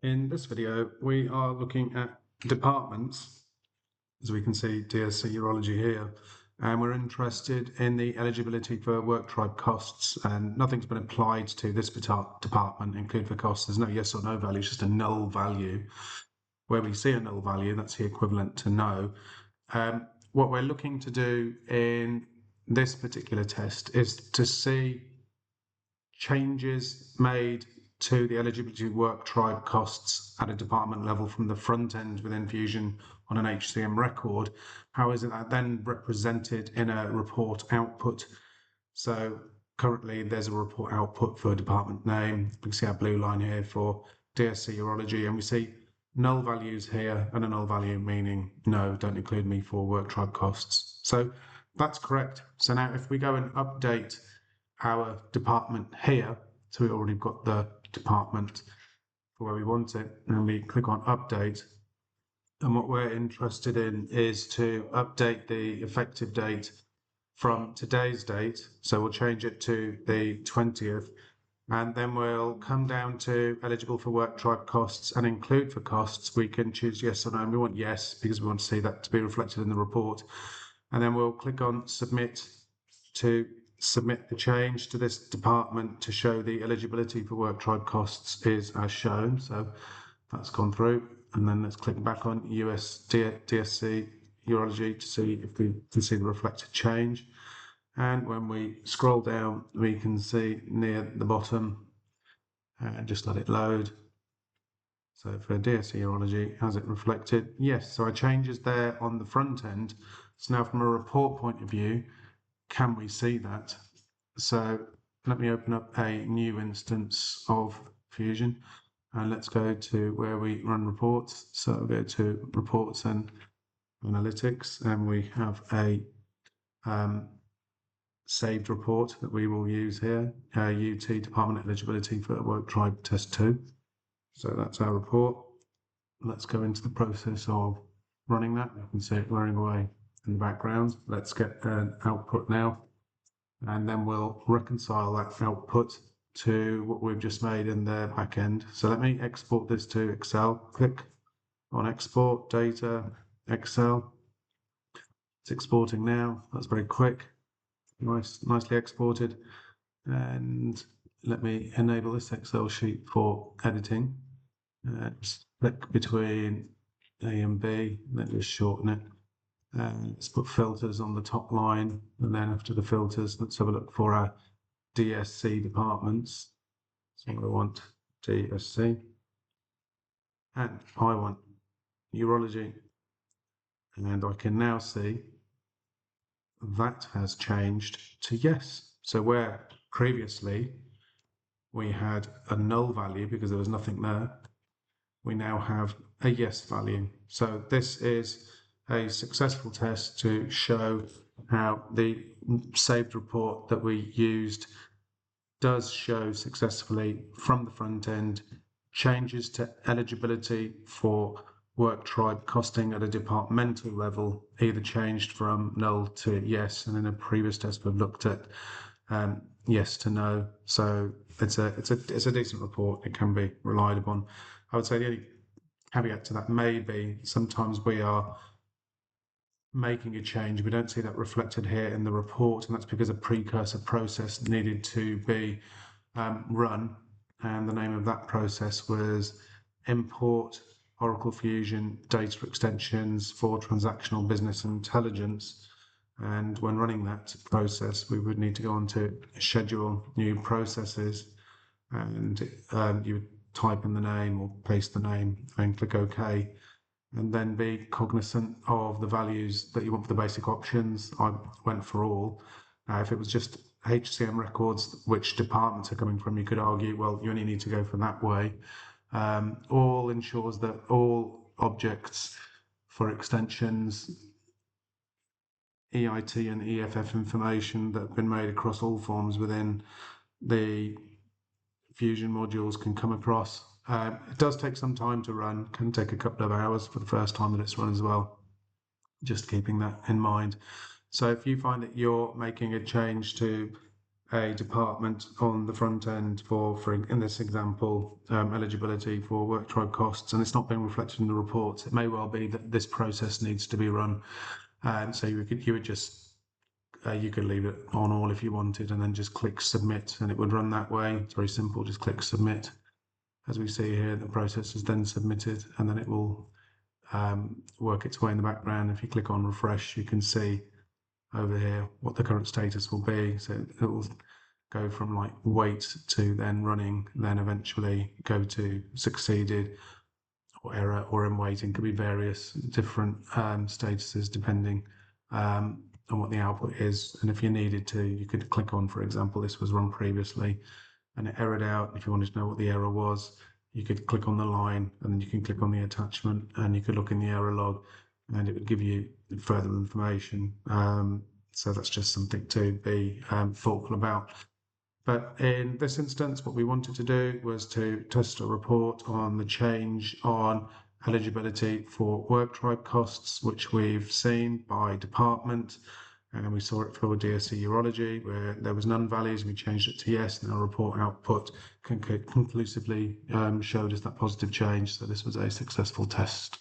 In this video, we are looking at departments, as we can see DSC Urology here, and we're interested in the eligibility for Worktribe costs, and nothing's been applied to this department, include for costs. There's no yes or no value, it's just a null value. Where we see a null value, that's the equivalent to no. What we're looking to do in this particular test is to see changes made to the eligibility Worktribe costs at a department level from the front end within Fusion on an HCM record. How is it then represented in a report output? So currently there's a report output for department name. We can see our blue line here for DSC Urology, and we see null values here and a null value meaning no, don't include me for Worktribe costs. So that's correct. So now if we go and update our department here, so we already got the department for where we want it, and we click on update, and what we're interested in is to update the effective date from today's date, so we'll change it to the 20th, and then we'll come down to eligible for Worktribe costs and include for costs. We can choose yes or no, and we want yes because we want to see that to be reflected in the report, and then we'll click on submit to submit the change to this department to show the eligibility for Worktribe costs is as shown. So that's gone through, and then let's click back on DSC Urology to see if we can see the reflected change. And when we scroll down, we can see near the bottom, and just let it load. So for DSC Urology, has it reflected? Yes, so our change is there on the front end. So now from a report point of view, can we see that? So let me open up a new instance of Fusion, and let's go to where we run reports. So I'll go to reports and analytics, and we have a saved report that we will use here, UT Department Eligibility for Worktribe Test 2. So that's our report. Let's go into the process of running that. You can see it whirring away in the background. Let's get an output now, and then we'll reconcile that output to what we've just made in the back end. So let me export this to Excel. Click on export data, Excel. It's exporting now. That's very quick. Nicely exported. And let me enable this Excel sheet for editing. Just click between A and B, then just shorten it. Let's put filters on the top line, and then after the filters, let's have a look for our DSC departments. So I want DSC, and I want urology, and I can now see that has changed to yes. So where previously we had a null value because there was nothing there, we now have a yes value. So this is a successful test to show how the saved report that we used does show successfully from the front end changes to eligibility for Worktribe costing at a departmental level, either changed from null to yes, and in a previous test we've looked at yes to no. So it's a decent report. It can be relied upon. I would say the only caveat to that may be sometimes we are making a change, we don't see that reflected here in the report, and that's because a precursor process needed to be run, and the name of that process was import Oracle Fusion data extensions for transactional business intelligence. And when running that process, we would need to go on to schedule new processes, and you would type in the name or paste the name and click OK, and then be cognizant of the values that you want for the basic options. I went for all. If it was just HCM records, which departments are coming from, you could argue, well, you only need to go for that way. All ensures that all objects for extensions, EIT and EFF information that have been made across all forms within the Fusion modules can come across. It does take some time to run, can take a couple of hours for the first time that it's run as well, just keeping that in mind. So if you find that you're making a change to a department on the front end for in this example, eligibility for Worktribe costs, and it's not being reflected in the reports. It may well be that this process needs to be run, and so you would just you could leave it on all if you wanted, and then just click submit, and it would run that way. It's very simple. Just click submit. As we see here, the process is then submitted, and then it will work its way in the background. If you click on refresh, you can see over here what the current status will be. So it will go from like wait to then running, then eventually go to succeeded or error or in waiting. Could be various different statuses depending on what the output is. And if you needed to, you could click on, for example, this was run previously and it errored out. If you wanted to know what the error was, you could click on the line and then you can click on the attachment and you could look in the error log and it would give you further information. So that's just something to be thoughtful about. But in this instance, what we wanted to do was to test a report on the change on eligibility for Worktribe costs, which we've seen by department. And we saw it for DSE urology, where there was none values. We changed it to yes, and our report output conclusively showed us that positive change. So this was a successful test.